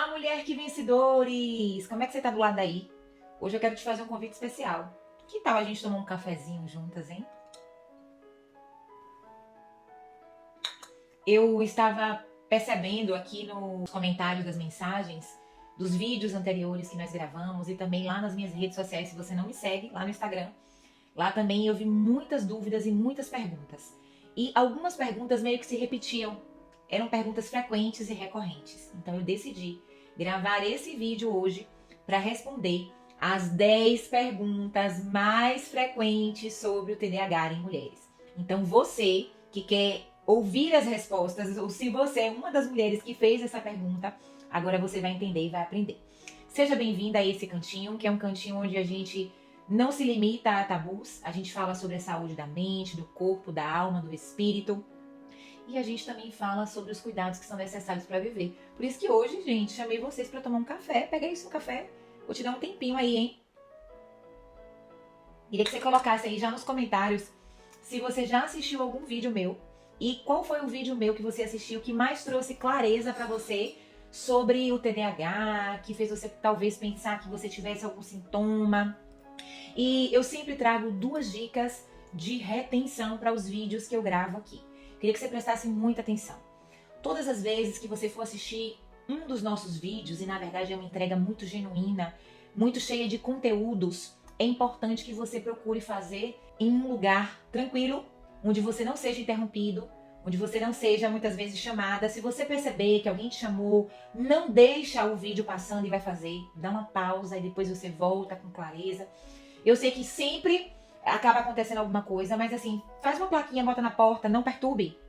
Olá, mulher que vencedores! Como é que você tá do lado daí? Hoje eu quero te fazer um convite especial. Que tal a gente tomar um cafezinho juntas, hein? Eu estava percebendo aqui nos comentários das mensagens dos vídeos anteriores que nós gravamos e também lá nas minhas redes sociais, se você não me segue, lá no Instagram. Lá também eu vi muitas dúvidas e muitas perguntas. E algumas perguntas meio que se repetiam. Eram perguntas frequentes e recorrentes. Então eu decidi gravar esse vídeo hoje para responder as 10 perguntas mais frequentes sobre o TDAH em mulheres. Então você que quer ouvir as respostas, ou se você é uma das mulheres que fez essa pergunta, agora você vai entender e vai aprender. Seja bem-vinda a esse cantinho, que é um cantinho onde a gente não se limita a tabus, a gente fala sobre a saúde da mente, do corpo, da alma, do espírito. E a gente também fala sobre os cuidados que são necessários para viver. Por isso que hoje, gente, chamei vocês para tomar um café. Pega aí seu café. Vou te dar um tempinho aí, hein? Queria que você colocasse aí já nos comentários se você já assistiu algum vídeo meu e qual foi o vídeo meu que você assistiu que mais trouxe clareza para você sobre o TDAH, que fez você talvez pensar que você tivesse algum sintoma. E eu sempre trago 2 dicas de retenção para os vídeos que eu gravo aqui. Queria que você prestasse muita atenção. Todas as vezes que você for assistir um dos nossos vídeos, e na verdade é uma entrega muito genuína, muito cheia de conteúdos, é importante que você procure fazer em um lugar tranquilo, onde você não seja interrompido, onde você não seja muitas vezes chamada. Se você perceber que alguém te chamou, não deixa o vídeo passando e vai fazer, dá uma pausa e depois você volta com clareza. Eu sei que sempre acaba acontecendo alguma coisa, mas assim, faz uma plaquinha, bota na porta, não perturbe.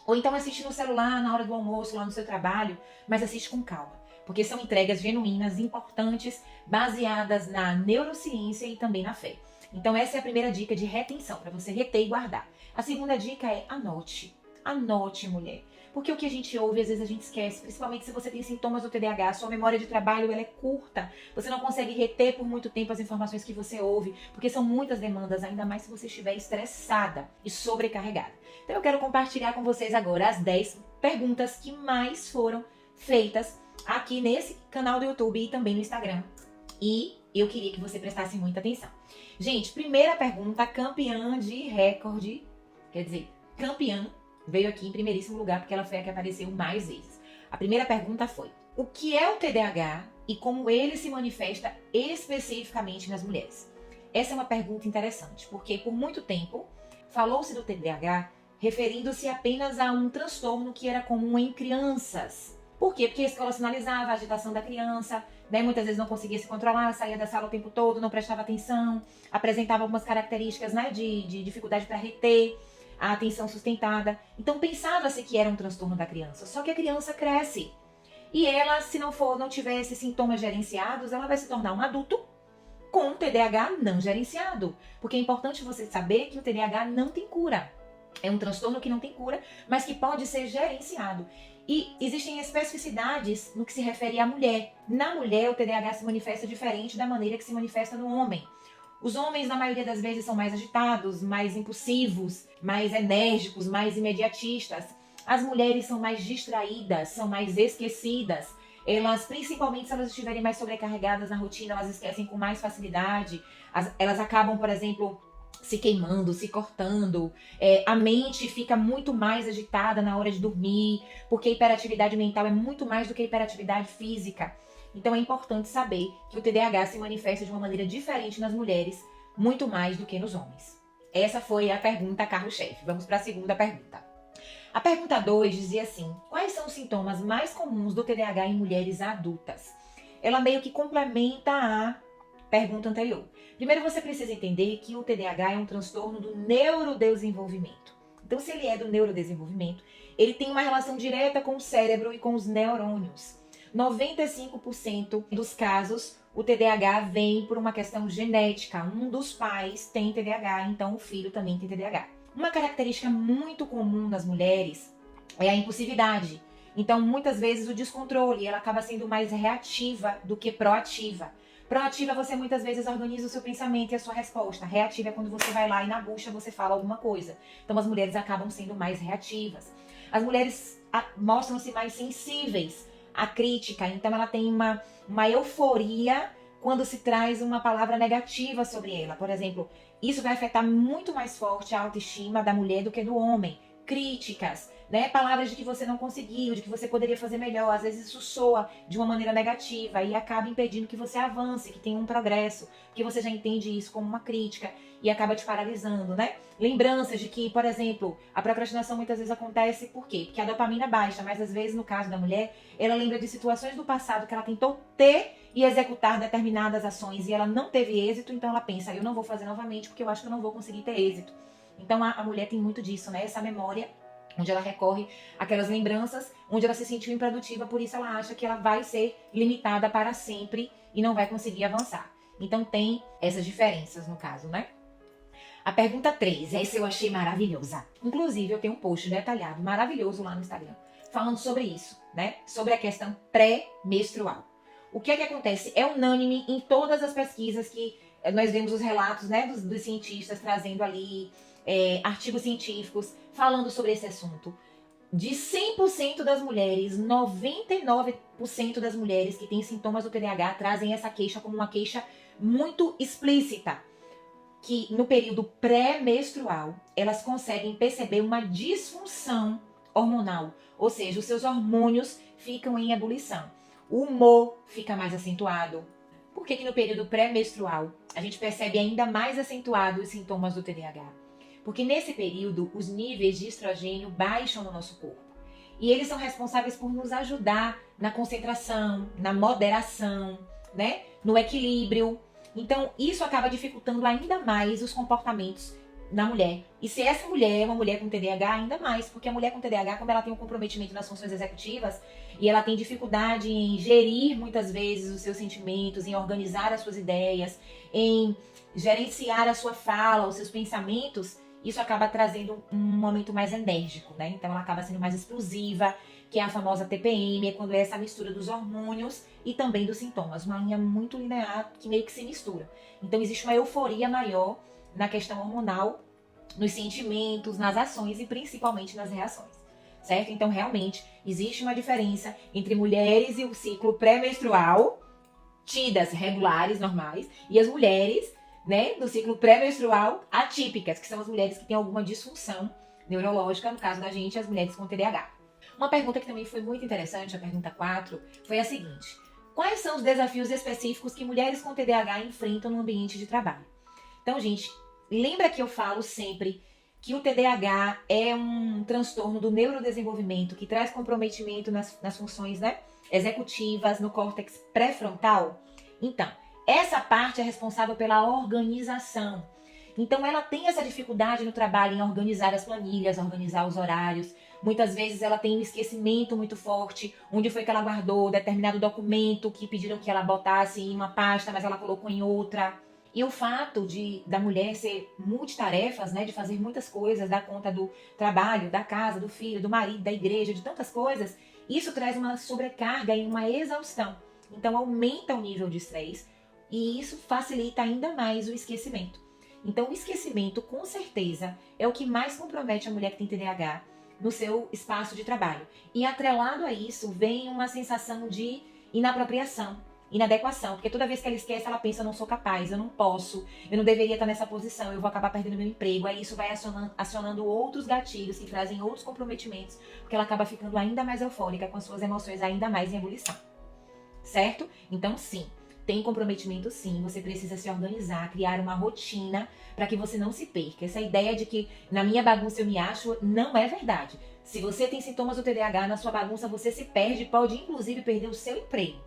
Ou então assiste no celular na hora do almoço, lá no seu trabalho, mas assiste com calma. Porque são entregas genuínas, importantes, baseadas na neurociência e também na fé. Então essa é a primeira dica de retenção, para você reter e guardar. A segunda dica é anote. Anote, mulher. Porque o que a gente ouve, às vezes a gente esquece, principalmente se você tem sintomas do TDAH, sua memória de trabalho ela é curta, você não consegue reter por muito tempo as informações que você ouve, porque são muitas demandas, ainda mais se você estiver estressada e sobrecarregada. Então eu quero compartilhar com vocês agora as 10 perguntas que mais foram feitas aqui nesse canal do YouTube e também no Instagram. E eu queria que você prestasse muita atenção. Gente, primeira pergunta, campeã de recorde, quer dizer, campeã, veio aqui em primeiríssimo lugar porque ela foi a que apareceu mais vezes. A primeira pergunta foi: o que é o TDAH e como ele se manifesta especificamente nas mulheres? Essa é uma pergunta interessante, porque por muito tempo falou-se do TDAH referindo-se apenas a um transtorno que era comum em crianças. Por quê? Porque a escola sinalizava a agitação da criança, né? Muitas vezes não conseguia se controlar, saía da sala o tempo todo, não prestava atenção, apresentava algumas características, né, de dificuldade para reter a atenção sustentada. Então pensava-se que era um transtorno da criança, só que a criança cresce. E ela, se não tiver esses sintomas gerenciados, ela vai se tornar um adulto com TDAH não gerenciado. Porque é importante você saber que o TDAH não tem cura. É um transtorno que não tem cura, mas que pode ser gerenciado. E existem especificidades no que se refere à mulher. Na mulher, o TDAH se manifesta diferente da maneira que se manifesta no homem. Os homens, na maioria das vezes, são mais agitados, mais impulsivos, mais enérgicos, mais imediatistas. As mulheres são mais distraídas, são mais esquecidas. Elas, principalmente se elas estiverem mais sobrecarregadas na rotina, elas esquecem com mais facilidade. Elas acabam, por exemplo, se queimando, se cortando. A mente fica muito mais agitada na hora de dormir, porque a hiperatividade mental é muito mais do que a hiperatividade física. Então é importante saber que o TDAH se manifesta de uma maneira diferente nas mulheres, muito mais do que nos homens. Essa foi a pergunta carro-chefe. Vamos para a segunda pergunta. A pergunta 2 dizia assim: quais são os sintomas mais comuns do TDAH em mulheres adultas? Ela meio que complementa a pergunta anterior. Primeiro você precisa entender que o TDAH é um transtorno do neurodesenvolvimento. Então se ele é do neurodesenvolvimento, ele tem uma relação direta com o cérebro e com os neurônios. 95% dos casos, o TDAH vem por uma questão genética. Um dos pais tem TDAH, então o filho também tem TDAH. Uma característica muito comum nas mulheres é a impulsividade. Então, muitas vezes, o descontrole, ela acaba sendo mais reativa do que proativa. Proativa, você muitas vezes organiza o seu pensamento e a sua resposta. Reativa é quando você vai lá e na bucha você fala alguma coisa. Então, as mulheres acabam sendo mais reativas. As mulheres mostram-se mais sensíveis a crítica. Então ela tem uma euforia quando se traz uma palavra negativa sobre ela. Por exemplo, isso vai afetar muito mais forte a autoestima da mulher do que do homem. Críticas, né? Palavras de que você não conseguiu, de que você poderia fazer melhor. Às vezes isso soa de uma maneira negativa e acaba impedindo que você avance, que tenha um progresso, porque você já entende isso como uma crítica e acaba te paralisando, né? Lembranças de que, por exemplo, a procrastinação muitas vezes acontece por quê? Porque a dopamina baixa, mas às vezes no caso da mulher, ela lembra de situações do passado que ela tentou ter e executar determinadas ações e ela não teve êxito, então ela pensa, eu não vou fazer novamente porque eu acho que eu não vou conseguir ter êxito. Então a mulher tem muito disso, né? Essa memória onde ela recorre àquelas lembranças, onde ela se sentiu improdutiva, por isso ela acha que ela vai ser limitada para sempre e não vai conseguir avançar. Então tem essas diferenças no caso, né? A pergunta 3, essa eu achei maravilhosa. Inclusive, eu tenho um post detalhado, maravilhoso lá no Instagram, falando sobre isso, né? Sobre a questão pré-menstrual. O que é que acontece? É unânime em todas as pesquisas que nós vemos os relatos, né, dos cientistas trazendo ali artigos científicos falando sobre esse assunto. De 100% das mulheres, 99% das mulheres que têm sintomas do TDAH trazem essa queixa como uma queixa muito explícita. Que no período pré-menstrual, elas conseguem perceber uma disfunção hormonal. Ou seja, os seus hormônios ficam em ebulição. O humor fica mais acentuado. Por que no período pré-menstrual a gente percebe ainda mais acentuado os sintomas do TDAH? Porque nesse período os níveis de estrogênio baixam no nosso corpo. E eles são responsáveis por nos ajudar na concentração, na moderação, né? No equilíbrio. Então isso acaba dificultando ainda mais os comportamentos da mulher. E se essa mulher é uma mulher com TDAH, ainda mais, porque a mulher com TDAH, como ela tem um comprometimento nas funções executivas e ela tem dificuldade em gerir muitas vezes os seus sentimentos, em organizar as suas ideias, em gerenciar a sua fala, os seus pensamentos, isso acaba trazendo um momento mais enérgico, né? Então ela acaba sendo mais explosiva, que é a famosa TPM, é quando é essa mistura dos hormônios e também dos sintomas. Uma linha muito linear que meio que se mistura. Então existe uma euforia maior na questão hormonal, nos sentimentos, nas ações e principalmente nas reações, certo? Então realmente existe uma diferença entre mulheres e o ciclo pré-menstrual, tidas regulares, normais, e as mulheres, né, do ciclo pré-menstrual atípicas, que são as mulheres que têm alguma disfunção neurológica, no caso da gente, as mulheres com TDAH. Uma pergunta que também foi muito interessante, a pergunta 4, foi a seguinte: quais são os desafios específicos que mulheres com TDAH enfrentam no ambiente de trabalho? Então, gente, lembra que eu falo sempre que o TDAH é um transtorno do neurodesenvolvimento que traz comprometimento nas funções, né, executivas, no córtex pré-frontal? Então, essa parte é responsável pela organização. Então, ela tem essa dificuldade no trabalho em organizar as planilhas, organizar os horários. Muitas vezes ela tem um esquecimento muito forte, onde foi que ela guardou determinado documento que pediram que ela botasse em uma pasta, mas ela colocou em outra. E o fato da mulher ser multitarefas, né, de fazer muitas coisas, dar conta do trabalho, da casa, do filho, do marido, da igreja, de tantas coisas, isso traz uma sobrecarga e uma exaustão. Então aumenta o nível de estresse e isso facilita ainda mais o esquecimento. Então o esquecimento, com certeza, é o que mais compromete a mulher que tem TDAH no seu espaço de trabalho. E atrelado a isso, vem uma sensação de inapropriação, inadequação, porque toda vez que ela esquece, ela pensa, eu não sou capaz, eu não posso, eu não deveria estar nessa posição, eu vou acabar perdendo meu emprego. Aí isso vai acionando outros gatilhos que trazem outros comprometimentos, porque ela acaba ficando ainda mais eufórica, com as suas emoções ainda mais em ebulição. Certo? Então, sim, tem comprometimento sim, você precisa se organizar, criar uma rotina para que você não se perca. Essa ideia de que na minha bagunça eu me acho não é verdade. Se você tem sintomas do TDAH, na sua bagunça você se perde, pode inclusive perder o seu emprego.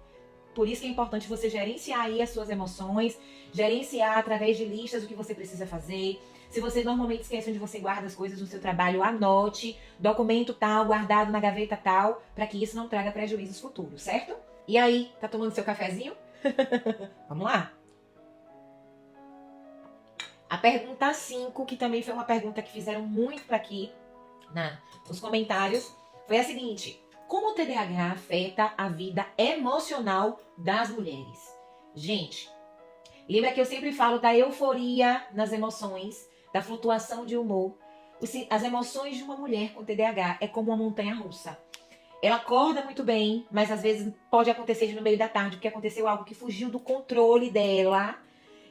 Por isso que é importante você gerenciar aí as suas emoções, gerenciar através de listas o que você precisa fazer. Se você normalmente esquece onde você guarda as coisas no seu trabalho, anote, documento tal, guardado na gaveta tal, para que isso não traga prejuízos futuros, certo? E aí, tá tomando seu cafezinho? Vamos lá? A pergunta 5, que também foi uma pergunta que fizeram muito para aqui nos comentários, foi a seguinte: como o TDAH afeta a vida emocional das mulheres? Gente, lembra que eu sempre falo da euforia nas emoções, da flutuação de humor. As emoções de uma mulher com TDAH é como uma montanha-russa. ela acorda muito bem, mas às vezes pode acontecer no meio da tarde, porque aconteceu algo que fugiu do controle dela.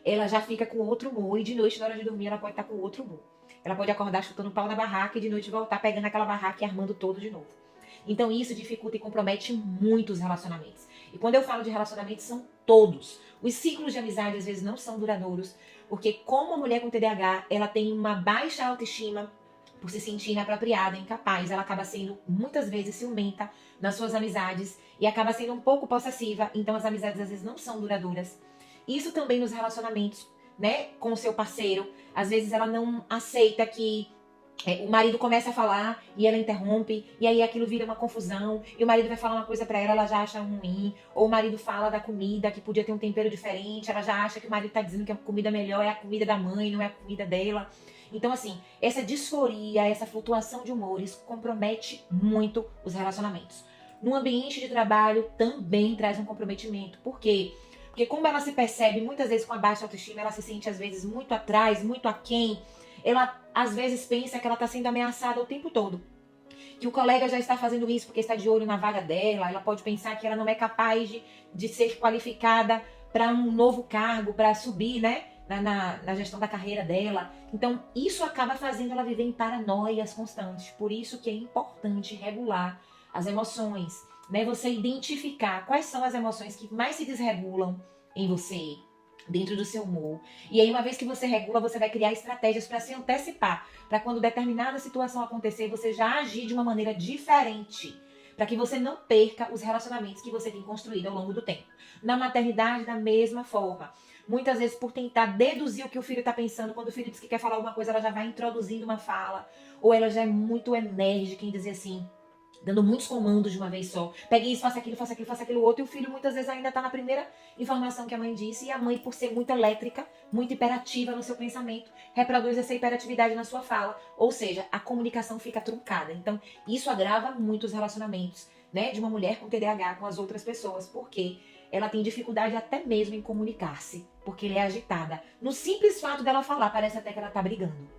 Ela já fica com outro humor, e de noite, na hora de dormir, ela pode estar com outro humor. Ela pode acordar chutando o pau na barraca e de noite voltar pegando aquela barraca e armando todo de novo. Então isso dificulta e compromete muito os relacionamentos. E quando eu falo de relacionamentos, são todos. Os ciclos de amizade às vezes não são duradouros, porque como a mulher com TDAH, ela tem uma baixa autoestima por se sentir inapropriada, incapaz, ela acaba sendo muitas vezes ciumenta nas suas amizades e acaba sendo um pouco possessiva, então as amizades às vezes não são duradouras. Isso também nos relacionamentos, né, com o seu parceiro. Às vezes ela não aceita que o marido começa a falar e ela interrompe, e aí aquilo vira uma confusão, e o marido vai falar uma coisa pra ela, ela já acha ruim, ou o marido fala da comida que podia ter um tempero diferente, ela já acha que o marido tá dizendo que a comida melhor é a comida da mãe, não é a comida dela. Então assim, essa disforia, essa flutuação de humores compromete muito os relacionamentos. No ambiente de trabalho também traz um comprometimento. Por quê? Porque como ela se percebe muitas vezes com a baixa autoestima, ela se sente às vezes muito atrás, muito aquém. Ela às vezes pensa que ela está sendo ameaçada o tempo todo. Que o colega já está fazendo isso porque está de olho na vaga dela. Ela pode pensar que ela não é capaz de ser qualificada para um novo cargo, para subir, né? Na gestão da carreira dela. Então, isso acaba fazendo ela viver em paranoias constantes. Por isso que é importante regular as emoções, né? Você identificar quais são as emoções que mais se desregulam em você, dentro do seu humor. E aí, uma vez que você regula, você vai criar estratégias para se antecipar, para quando determinada situação acontecer, você já agir de uma maneira diferente, para que você não perca os relacionamentos que você tem construído ao longo do tempo. Na maternidade, da mesma forma. Muitas vezes, por tentar deduzir o que o filho está pensando, quando o filho diz que quer falar alguma coisa, ela já vai introduzindo uma fala, ou ela já é muito enérgica em dizer assim, dando muitos comandos de uma vez só. Pegue isso, faça aquilo, faça aquilo, faça aquilo outro. E o filho muitas vezes ainda está na primeira informação que a mãe disse. E a mãe, por ser muito elétrica, muito hiperativa no seu pensamento, reproduz essa hiperatividade na sua fala. Ou seja, a comunicação fica truncada. Então, isso agrava muito os relacionamentos, né, de uma mulher com TDAH com as outras pessoas. Porque ela tem dificuldade até mesmo em comunicar-se. Porque ela é agitada. No simples fato dela falar, parece até que ela está brigando.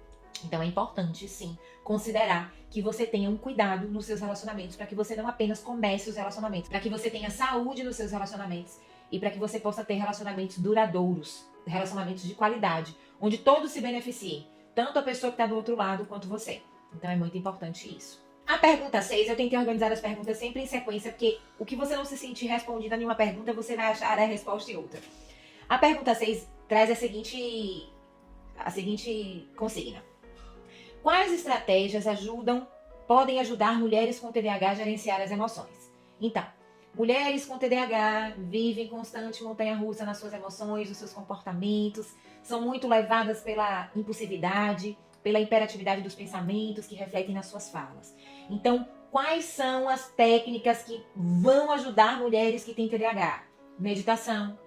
Então é importante, sim, considerar que você tenha um cuidado nos seus relacionamentos, para que você não apenas comece os relacionamentos, para que você tenha saúde nos seus relacionamentos e para que você possa ter relacionamentos duradouros, relacionamentos de qualidade, onde todos se beneficiem, tanto a pessoa que está do outro lado quanto você. Então é muito importante isso. A pergunta 6, eu tentei organizar as perguntas sempre em sequência, porque o que você não se sentir respondida em uma pergunta, você vai achar a resposta em outra. A pergunta 6 traz a seguinte consigna. Quais estratégias podem ajudar mulheres com TDAH a gerenciar as emoções? Então, mulheres com TDAH vivem constante montanha-russa nas suas emoções, nos seus comportamentos, são muito levadas pela impulsividade, pela hiperatividade dos pensamentos que refletem nas suas falas. Então, quais são as técnicas que vão ajudar mulheres que têm TDAH? Meditação,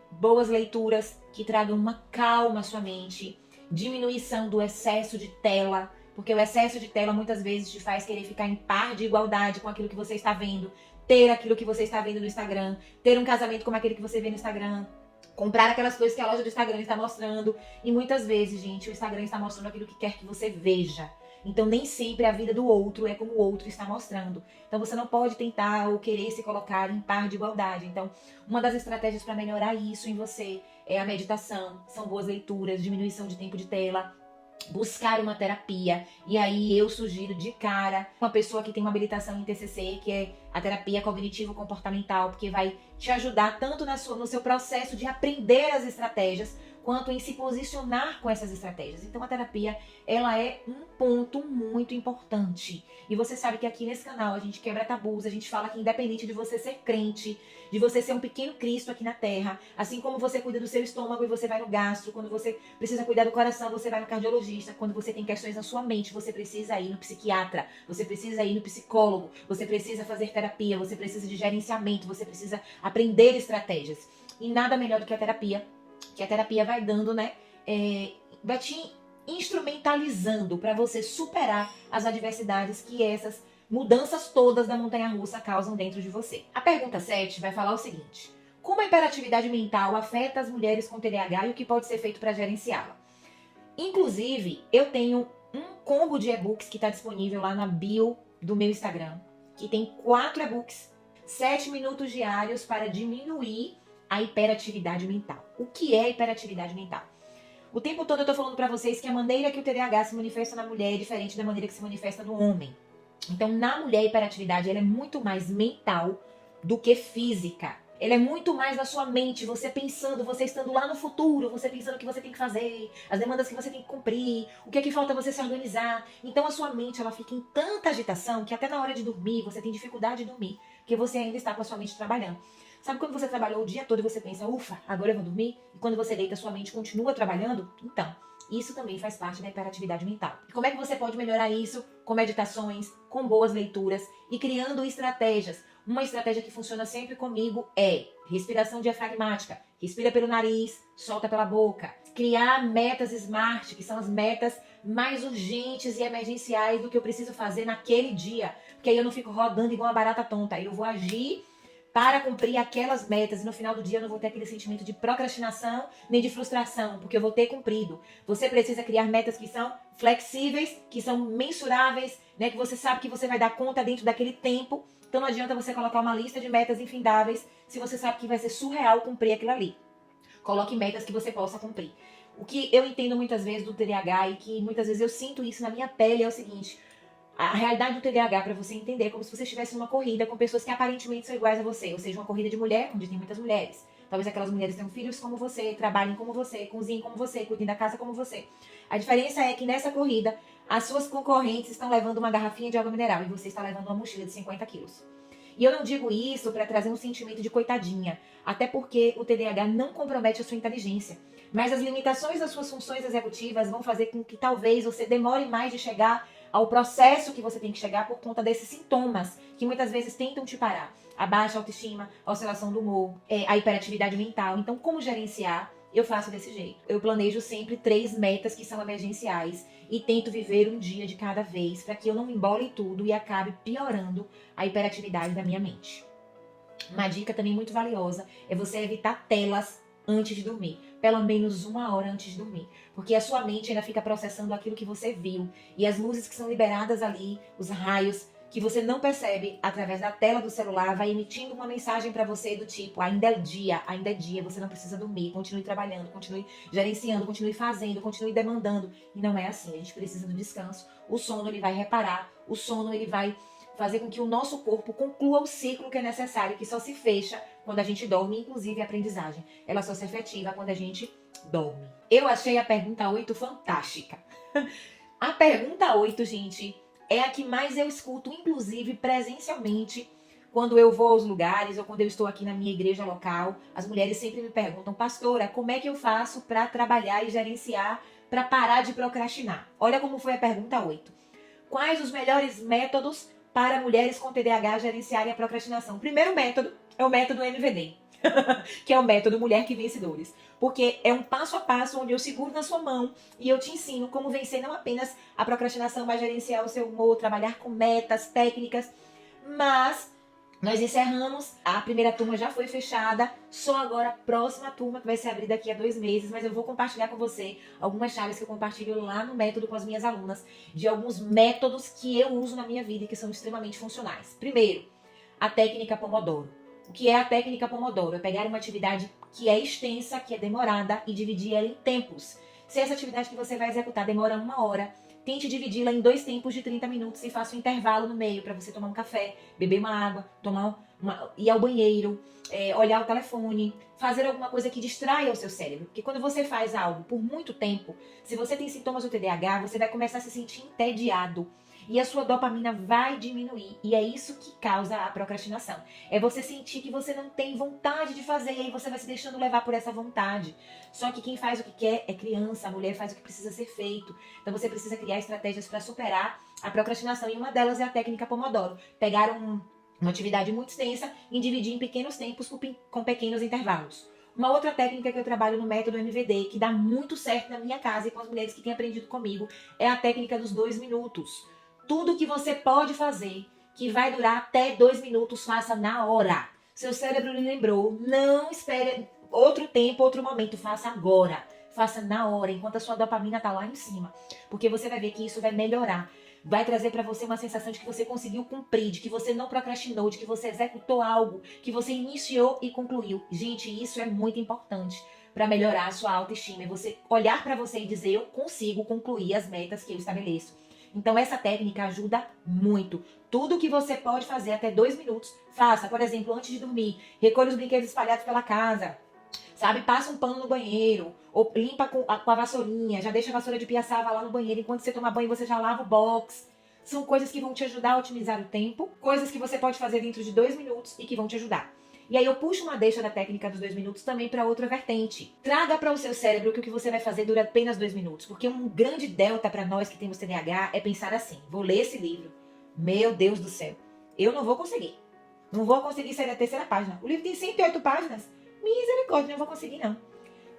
boas leituras que tragam uma calma à sua mente, diminuição do excesso de tela, porque o excesso de tela muitas vezes te faz querer ficar em par de igualdade com aquilo que você está vendo, ter aquilo que você está vendo no Instagram, ter um casamento como aquele que você vê no Instagram, comprar aquelas coisas que a loja do Instagram está mostrando. E muitas vezes, gente, o Instagram está mostrando aquilo que quer que você veja. Então nem sempre a vida do outro é como o outro está mostrando. Então você não pode tentar ou querer se colocar em par de igualdade. Então uma das estratégias para melhorar isso em você é a meditação, são boas leituras, diminuição de tempo de tela, buscar uma terapia. E aí eu sugiro de cara uma pessoa que tem uma habilitação em TCC, que é a terapia cognitivo-comportamental, porque vai te ajudar tanto no seu processo de aprender as estratégias, quanto em se posicionar com essas estratégias. Então a terapia, ela é um ponto muito importante. E você sabe que aqui nesse canal a gente quebra tabus, a gente fala que independente de você ser crente, de você ser um pequeno Cristo aqui na Terra, assim como você cuida do seu estômago e você vai no gastro, quando você precisa cuidar do coração, você vai no cardiologista, quando você tem questões na sua mente, você precisa ir no psiquiatra, você precisa ir no psicólogo, você precisa fazer terapia, você precisa de gerenciamento, você precisa aprender estratégias. E nada melhor do que a terapia, que a terapia vai dando, né, vai te instrumentalizando para você superar as adversidades que essas mudanças todas da montanha-russa causam dentro de você. A pergunta 7 vai falar o seguinte: como a hiperatividade mental afeta as mulheres com TDAH e o que pode ser feito para gerenciá-la? Inclusive, eu tenho um combo de e-books que está disponível lá na bio do meu Instagram, que tem 4 e-books, 7 minutos diários para diminuir a hiperatividade mental. O que é hiperatividade mental? O tempo todo eu tô falando pra vocês que a maneira que o TDAH se manifesta na mulher é diferente da maneira que se manifesta no homem. Então, na mulher, a hiperatividade ela é muito mais mental do que física. Ela é muito mais na sua mente, você pensando, você estando lá no futuro, você pensando o que você tem que fazer, as demandas que você tem que cumprir, o que é que falta você se organizar. Então a sua mente ela fica em tanta agitação que até na hora de dormir você tem dificuldade de dormir, porque você ainda está com a sua mente trabalhando. Sabe quando você trabalhou o dia todo e você pensa, ufa, agora eu vou dormir? E quando você deita, sua mente continua trabalhando? Então, isso também faz parte da hiperatividade mental. E como é que você pode melhorar isso? Com meditações, com boas leituras e criando estratégias. Uma estratégia que funciona sempre comigo é respiração diafragmática. Respira pelo nariz, solta pela boca. Criar metas SMART, que são as metas mais urgentes e emergenciais do que eu preciso fazer naquele dia. Porque aí eu não fico rodando igual uma barata tonta. Aí eu vou agir para cumprir aquelas metas e no final do dia eu não vou ter aquele sentimento de procrastinação nem de frustração, porque eu vou ter cumprido. Você precisa criar metas que são flexíveis, que são mensuráveis, né? Que você sabe que você vai dar conta dentro daquele tempo. Então não adianta você colocar uma lista de metas infindáveis se você sabe que vai ser surreal cumprir aquilo ali. Coloque metas que você possa cumprir. O que eu entendo muitas vezes do TDAH e que muitas vezes eu sinto isso na minha pele é o seguinte: a realidade do TDAH, para você entender, é como se você estivesse numa corrida com pessoas que aparentemente são iguais a você, ou seja, uma corrida de mulher, onde tem muitas mulheres. Talvez aquelas mulheres tenham filhos como você, trabalhem como você, cozinhem como você, cuidem da casa como você. A diferença é que nessa corrida, as suas concorrentes estão levando uma garrafinha de água mineral e você está levando uma mochila de 50 quilos. E eu não digo isso para trazer um sentimento de coitadinha, até porque o TDAH não compromete a sua inteligência. Mas as limitações das suas funções executivas vão fazer com que talvez você demore mais de chegar ao processo que você tem que chegar por conta desses sintomas que muitas vezes tentam te parar. A baixa autoestima, a oscilação do humor, a hiperatividade mental. Então, como gerenciar? Eu faço desse jeito. Eu planejo sempre 3 metas que são emergenciais e tento viver um dia de cada vez para que eu não embole tudo e acabe piorando a hiperatividade da minha mente. Uma dica também muito valiosa é você evitar telas antes de dormir. Pelo menos 1 hora antes de dormir. Porque a sua mente ainda fica processando aquilo que você viu. E as luzes que são liberadas ali, os raios que você não percebe através da tela do celular, vai emitindo uma mensagem para você do tipo, ainda é dia, você não precisa dormir, continue trabalhando, continue gerenciando, continue fazendo, continue demandando. E não é assim, a gente precisa do descanso. O sono ele vai reparar, o sono ele vai fazer com que o nosso corpo conclua o ciclo que é necessário, que só se fecha quando a gente dorme, inclusive a aprendizagem. Ela só se efetiva quando a gente dorme. Eu achei a pergunta 8 fantástica. A pergunta 8, gente, é a que mais eu escuto, inclusive presencialmente, quando eu vou aos lugares ou quando eu estou aqui na minha igreja local. As mulheres sempre me perguntam, pastora, como é que eu faço para trabalhar e gerenciar, para parar de procrastinar? Olha como foi a pergunta 8. Quais os melhores métodos para mulheres com TDAH gerenciarem a procrastinação? O primeiro método é o método MVD, que é o método Mulher que Vence Dores. Porque é um passo a passo onde eu seguro na sua mão e eu te ensino como vencer não apenas a procrastinação, mas gerenciar o seu humor, trabalhar com metas, técnicas. Mas nós encerramos, a primeira turma já foi fechada, só agora a próxima turma que vai se abrir daqui a 2 meses, mas eu vou compartilhar com você algumas chaves que eu compartilho lá no método com as minhas alunas, de alguns métodos que eu uso na minha vida e que são extremamente funcionais. Primeiro, a técnica Pomodoro. O que é a técnica Pomodoro? É pegar uma atividade que é extensa, que é demorada e dividir ela em tempos. Se essa atividade que você vai executar demora 1 hora, tente dividi-la em 2 tempos de 30 minutos e faça um intervalo no meio para você tomar um café, beber uma água, ir ao banheiro, olhar o telefone, fazer alguma coisa que distraia o seu cérebro. Porque quando você faz algo por muito tempo, se você tem sintomas do TDAH, você vai começar a se sentir entediado. E a sua dopamina vai diminuir. E é isso que causa a procrastinação. É você sentir que você não tem vontade de fazer e aí você vai se deixando levar por essa vontade. Só que quem faz o que quer é criança, a mulher faz o que precisa ser feito. Então você precisa criar estratégias para superar a procrastinação. E uma delas é a técnica Pomodoro. Pegar uma atividade muito extensa e dividir em pequenos tempos com pequenos intervalos. Uma outra técnica que eu trabalho no método MVD, que dá muito certo na minha casa e com as mulheres que têm aprendido comigo, é a técnica dos 2 minutos. Tudo que você pode fazer, que vai durar até 2 minutos, faça na hora. Seu cérebro lhe lembrou, não espere outro tempo, outro momento, faça agora. Faça na hora, enquanto a sua dopamina está lá em cima. Porque você vai ver que isso vai melhorar. vai trazer para você uma sensação de que você conseguiu cumprir, de que você não procrastinou, de que você executou algo, que você iniciou e concluiu. Gente, isso é muito importante para melhorar a sua autoestima. É você olhar para você e dizer, eu consigo concluir as metas que eu estabeleço. Então essa técnica ajuda muito. Tudo que você pode fazer até 2 minutos, faça. Por exemplo, antes de dormir, recolha os brinquedos espalhados pela casa. Sabe, passa um pano no banheiro, ou limpa com a vassourinha, já deixa a vassoura de piaçava lá no banheiro, enquanto você toma banho você já lava o box. São coisas que vão te ajudar a otimizar o tempo, coisas que você pode fazer dentro de 2 minutos e que vão te ajudar. E aí eu puxo uma deixa da técnica dos 2 minutos também para outra vertente. Traga para o seu cérebro que o que você vai fazer dura apenas 2 minutos, porque um grande delta para nós que temos TDAH é pensar assim, vou ler esse livro, meu Deus do céu, eu não vou conseguir. Não vou conseguir sair da 3ª página. O livro tem 108 páginas. Misericórdia, não vou conseguir não.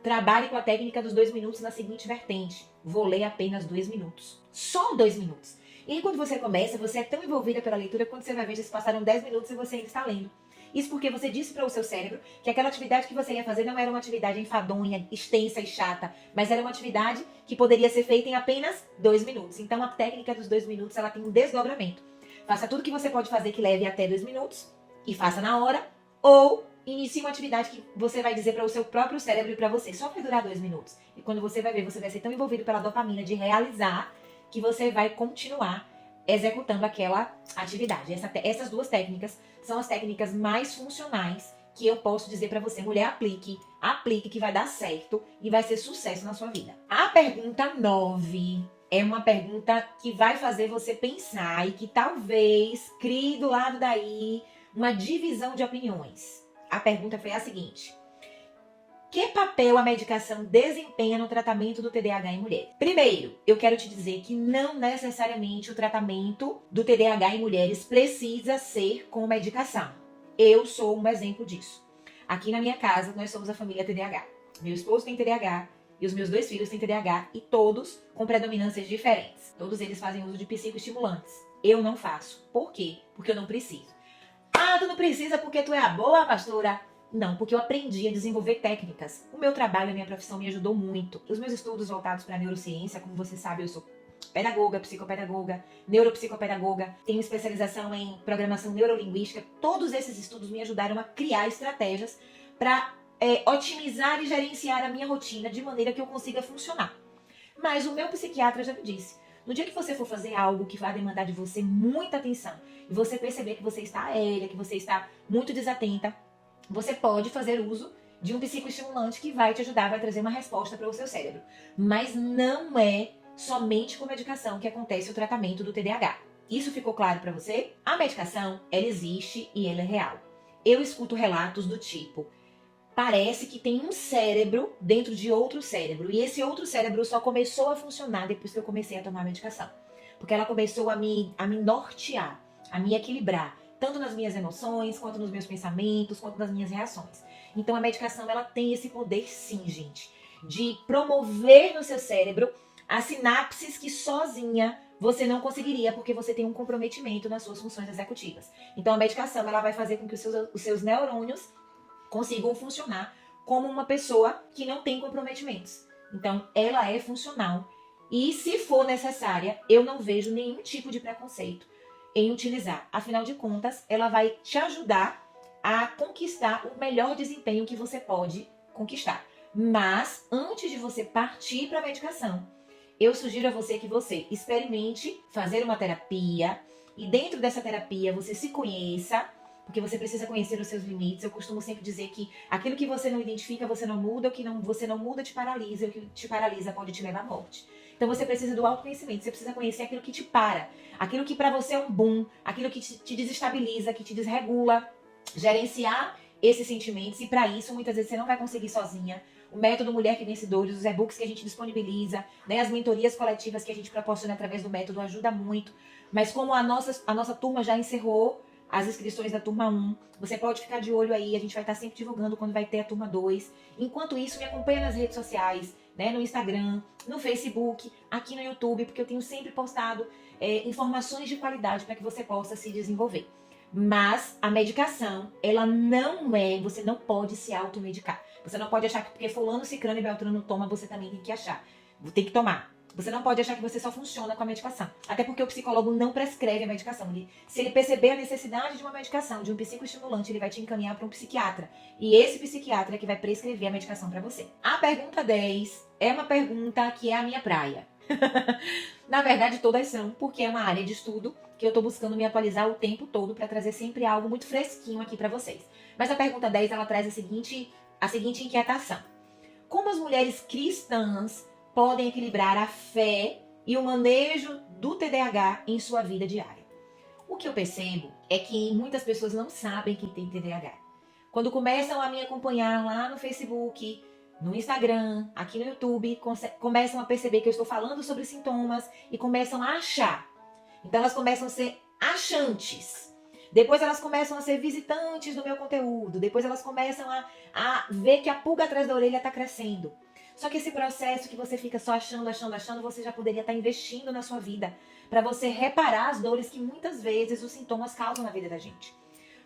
Trabalhe com a técnica dos 2 minutos na seguinte vertente. Vou ler apenas 2 minutos. Só 2 minutos. E aí quando você começa, você é tão envolvida pela leitura, quando você vai ver, já se passaram 10 minutos e você ainda está lendo. Isso porque você disse para o seu cérebro que aquela atividade que você ia fazer não era uma atividade enfadonha, extensa e chata, mas era uma atividade que poderia ser feita em apenas 2 minutos. Então a técnica dos 2 minutos, ela tem um desdobramento. Faça tudo que você pode fazer que leve até 2 minutos e faça na hora, ou inicie uma atividade que você vai dizer para o seu próprio cérebro e para você, só vai durar 2 minutos. E quando você vai ver, você vai ser tão envolvido pela dopamina de realizar que você vai continuar executando aquela atividade. Essas 2 técnicas são as técnicas mais funcionais que eu posso dizer para você, mulher, aplique que vai dar certo e vai ser sucesso na sua vida. A pergunta 9 é uma pergunta que vai fazer você pensar e que talvez crie do lado daí uma divisão de opiniões. A pergunta foi a seguinte: que papel a medicação desempenha no tratamento do TDAH em mulheres? Primeiro, eu quero te dizer que não necessariamente o tratamento do TDAH em mulheres precisa ser com medicação. Eu sou um exemplo disso. Aqui na minha casa, nós somos a família TDAH. Meu esposo tem TDAH e os meus 2 filhos têm TDAH e todos com predominâncias diferentes. Todos eles fazem uso de psicoestimulantes. Eu não faço. Por quê? Porque eu não preciso. Ah, tu não precisa porque tu é a boa, pastora? Não, porque eu aprendi a desenvolver técnicas. O meu trabalho, a minha profissão me ajudou muito. Os meus estudos voltados para a neurociência, como você sabe, eu sou pedagoga, psicopedagoga, neuropsicopedagoga, tenho especialização em programação neurolinguística. Todos esses estudos me ajudaram a criar estratégias para otimizar e gerenciar a minha rotina de maneira que eu consiga funcionar. Mas o meu psiquiatra já me disse, no dia que você for fazer algo que vai demandar de você muita atenção, e você perceber que você está aérea, que você está muito desatenta, você pode fazer uso de um psicoestimulante que vai te ajudar, vai trazer uma resposta para o seu cérebro. Mas não é somente com medicação que acontece o tratamento do TDAH. Isso ficou claro para você? A medicação, ela existe e ela é real. Eu escuto relatos do tipo, parece que tem um cérebro dentro de outro cérebro. E esse outro cérebro só começou a funcionar depois que eu comecei a tomar a medicação. Porque ela começou a me nortear, a me equilibrar. Tanto nas minhas emoções, quanto nos meus pensamentos, quanto nas minhas reações. Então a medicação, ela tem esse poder sim, gente, de promover no seu cérebro as sinapses que sozinha você não conseguiria, porque você tem um comprometimento nas suas funções executivas. Então a medicação, ela vai fazer com que os seus neurônios consigam funcionar como uma pessoa que não tem comprometimentos. Então ela é funcional. E se for necessária, eu não vejo nenhum tipo de preconceito em utilizar. Afinal de contas, ela vai te ajudar a conquistar o melhor desempenho que você pode conquistar. Mas, antes de você partir para a medicação, eu sugiro a você que você experimente fazer uma terapia e dentro dessa terapia você se conheça, porque você precisa conhecer os seus limites. Eu costumo sempre dizer que aquilo que você não identifica, você não muda, o que você não muda te paralisa, e o que te paralisa pode te levar à morte. Então você precisa do autoconhecimento, você precisa conhecer aquilo que te para, aquilo que para você é um boom, aquilo que te desestabiliza, que te desregula, gerenciar esses sentimentos. E para isso, muitas vezes você não vai conseguir sozinha. O método Mulher que Vencedores, os e-books que a gente disponibiliza, né, as mentorias coletivas que a gente proporciona através do método ajuda muito. Mas como a nossa turma já encerrou as inscrições da turma 1, você pode ficar de olho aí, a gente vai estar sempre divulgando quando vai ter a turma 2. Enquanto isso, me acompanha nas redes sociais, né, no Instagram, no Facebook, aqui no YouTube, porque eu tenho sempre postado informações de qualidade para que você possa se desenvolver. Mas a medicação, ela não você não pode se automedicar. Você não pode achar que porque fulano, cicrano e beltrano toma, você também tem que tomar. Você não pode achar que você só funciona com a medicação. Até porque o psicólogo não prescreve a medicação. Se ele perceber a necessidade de uma medicação, de um psicoestimulante, ele vai te encaminhar para um psiquiatra. E esse psiquiatra é que vai prescrever a medicação para você. A pergunta 10 é uma pergunta que é a minha praia. Na verdade, todas são, porque é uma área de estudo que eu estou buscando me atualizar o tempo todo para trazer sempre algo muito fresquinho aqui para vocês. Mas a pergunta 10, ela traz a seguinte inquietação. Como as mulheres cristãs podem equilibrar a fé e o manejo do TDAH em sua vida diária? O que eu percebo é que muitas pessoas não sabem que tem TDAH. Quando começam a me acompanhar lá no Facebook, no Instagram, aqui no YouTube, começam a perceber que eu estou falando sobre sintomas e começam a achar. Então elas começam a ser achantes. Depois elas começam a ser visitantes do meu conteúdo. Depois elas começam a ver que a pulga atrás da orelha está crescendo. Só que esse processo que você fica só achando, você já poderia estar investindo na sua vida para você reparar as dores que muitas vezes os sintomas causam na vida da gente.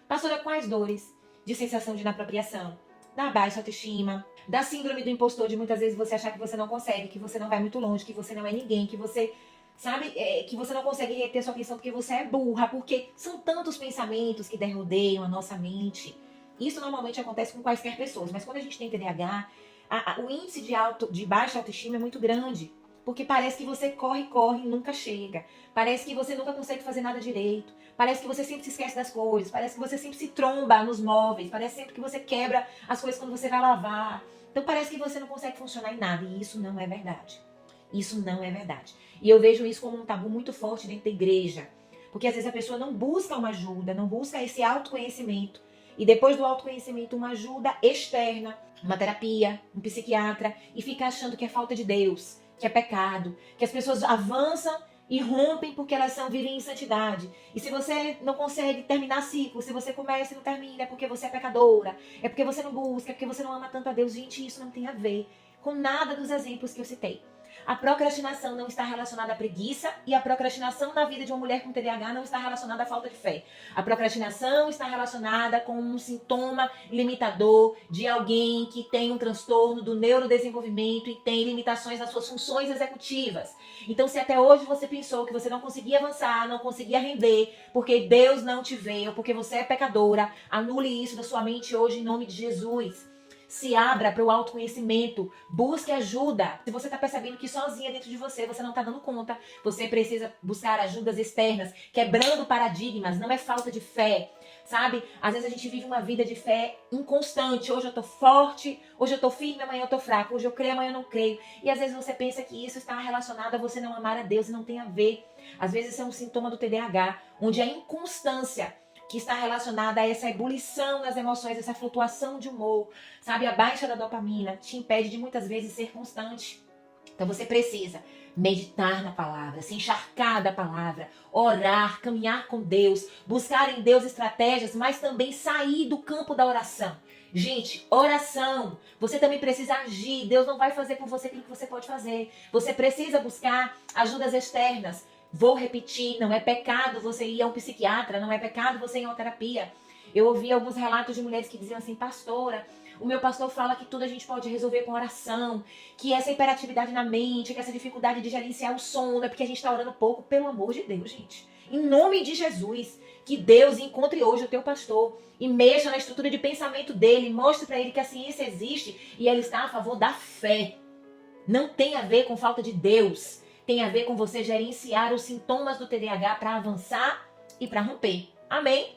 Pastora, quais dores? De sensação de inapropriação, da baixa autoestima, da síndrome do impostor, de muitas vezes você achar que você não consegue, que você não vai muito longe, que você não é ninguém, que você, que você não consegue reter sua atenção porque você é burra, porque são tantos pensamentos que derrodeiam a nossa mente. Isso normalmente acontece com quaisquer pessoas, mas quando a gente tem TDAH, o índice de baixa autoestima é muito grande, porque parece que você corre e nunca chega. Parece que você nunca consegue fazer nada direito. Parece que você sempre se esquece das coisas. Parece que você sempre se tromba nos móveis. Parece sempre que você quebra as coisas quando você vai lavar. Então parece que você não consegue funcionar em nada. E isso não é verdade. Isso não é verdade. E eu vejo isso como um tabu muito forte dentro da igreja. Porque às vezes a pessoa não busca uma ajuda, não busca esse autoconhecimento. E depois do autoconhecimento, uma ajuda externa, uma terapia, um psiquiatra, e fica achando que é falta de Deus, que é pecado, que as pessoas avançam e rompem porque elas vivem em santidade. E se você não consegue terminar ciclo, se você começa e não termina, é porque você é pecadora, é porque você não busca, é porque você não ama tanto a Deus. Gente, isso não tem a ver com nada dos exemplos que eu citei. A procrastinação não está relacionada à preguiça e a procrastinação na vida de uma mulher com TDAH não está relacionada à falta de fé. A procrastinação está relacionada com um sintoma limitador de alguém que tem um transtorno do neurodesenvolvimento e tem limitações nas suas funções executivas. Então, se até hoje você pensou que você não conseguia avançar, não conseguia render, porque Deus não te veio, porque você é pecadora, anule isso da sua mente hoje em nome de Jesus. Se abra para o autoconhecimento, busque ajuda. Se você está percebendo que sozinha dentro de você não está dando conta, você precisa buscar ajudas externas, quebrando paradigmas, não é falta de fé, sabe? Às vezes a gente vive uma vida de fé inconstante. Hoje eu tô forte, hoje eu tô firme, amanhã eu tô fraca, hoje eu creio, amanhã eu não creio. E às vezes você pensa que isso está relacionado a você não amar a Deus e não tem a ver. Às vezes isso é um sintoma do TDAH, onde a inconstância que está relacionada a essa ebulição das emoções, essa flutuação de humor, sabe? A baixa da dopamina te impede de muitas vezes ser constante. Então você precisa meditar na palavra, se encharcar da palavra, orar, caminhar com Deus, buscar em Deus estratégias, mas também sair do campo da oração. Gente, oração, você também precisa agir. Deus não vai fazer por você aquilo que você pode fazer. Você precisa buscar ajudas externas. Vou repetir, não é pecado você ir a um psiquiatra, não é pecado você ir a uma terapia. Eu ouvi alguns relatos de mulheres que diziam assim: pastora, o meu pastor fala que tudo a gente pode resolver com oração, que essa hiperatividade na mente, que essa dificuldade de gerenciar o sono é porque a gente está orando pouco. Pelo amor de Deus, gente. Em nome de Jesus, que Deus encontre hoje o teu pastor e mexa na estrutura de pensamento dele, mostre para ele que a ciência existe e ele está a favor da fé. Não tem a ver com falta de Deus. Tem a ver com você gerenciar os sintomas do TDAH para avançar e para romper. Amém?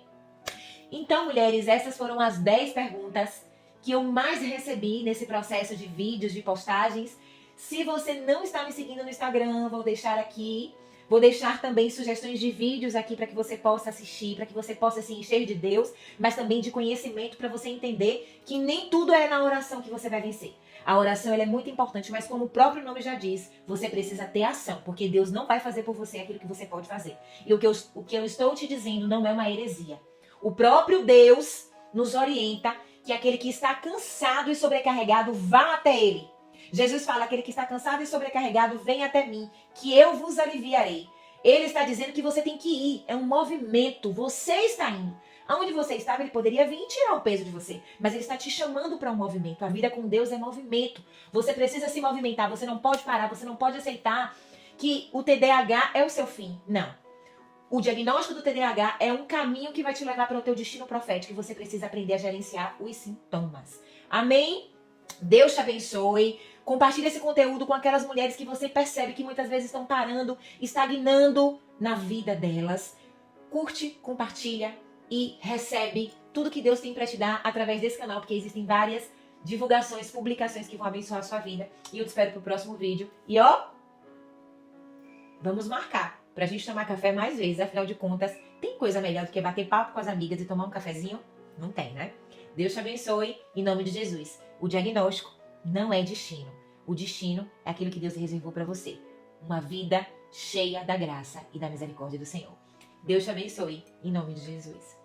Então, mulheres, essas foram as 10 perguntas que eu mais recebi nesse processo de vídeos, de postagens. Se você não está me seguindo no Instagram, vou deixar aqui. Vou deixar também sugestões de vídeos aqui para que você possa assistir, para que você possa se encher de Deus, mas também de conhecimento para você entender que nem tudo é na oração que você vai vencer. A oração ela é muito importante, mas como o próprio nome já diz, você precisa ter ação, porque Deus não vai fazer por você aquilo que você pode fazer. E o que eu estou te dizendo não é uma heresia. O próprio Deus nos orienta que aquele que está cansado e sobrecarregado vá até Ele. Jesus fala: aquele que está cansado e sobrecarregado, vem até mim, que eu vos aliviarei. Ele está dizendo que você tem que ir, é um movimento, você está indo. Aonde você estava, ele poderia vir e tirar o peso de você. Mas ele está te chamando para um movimento. A vida com Deus é movimento. Você precisa se movimentar. Você não pode parar. Você não pode aceitar que o TDAH é o seu fim. Não. O diagnóstico do TDAH é um caminho que vai te levar para o teu destino profético. E você precisa aprender a gerenciar os sintomas. Amém? Deus te abençoe. Compartilhe esse conteúdo com aquelas mulheres que você percebe que muitas vezes estão parando, estagnando na vida delas. Curte, compartilha e recebe tudo que Deus tem para te dar através desse canal, porque existem várias divulgações, publicações que vão abençoar a sua vida. E eu te espero pro próximo vídeo. E ó, vamos marcar pra gente tomar café mais vezes. Afinal de contas, tem coisa melhor do que bater papo com as amigas e tomar um cafezinho? Não tem, né? Deus te abençoe, em nome de Jesus. O diagnóstico não é destino. O destino é aquilo que Deus reservou para você. Uma vida cheia da graça e da misericórdia do Senhor. Deus te abençoe, em nome de Jesus.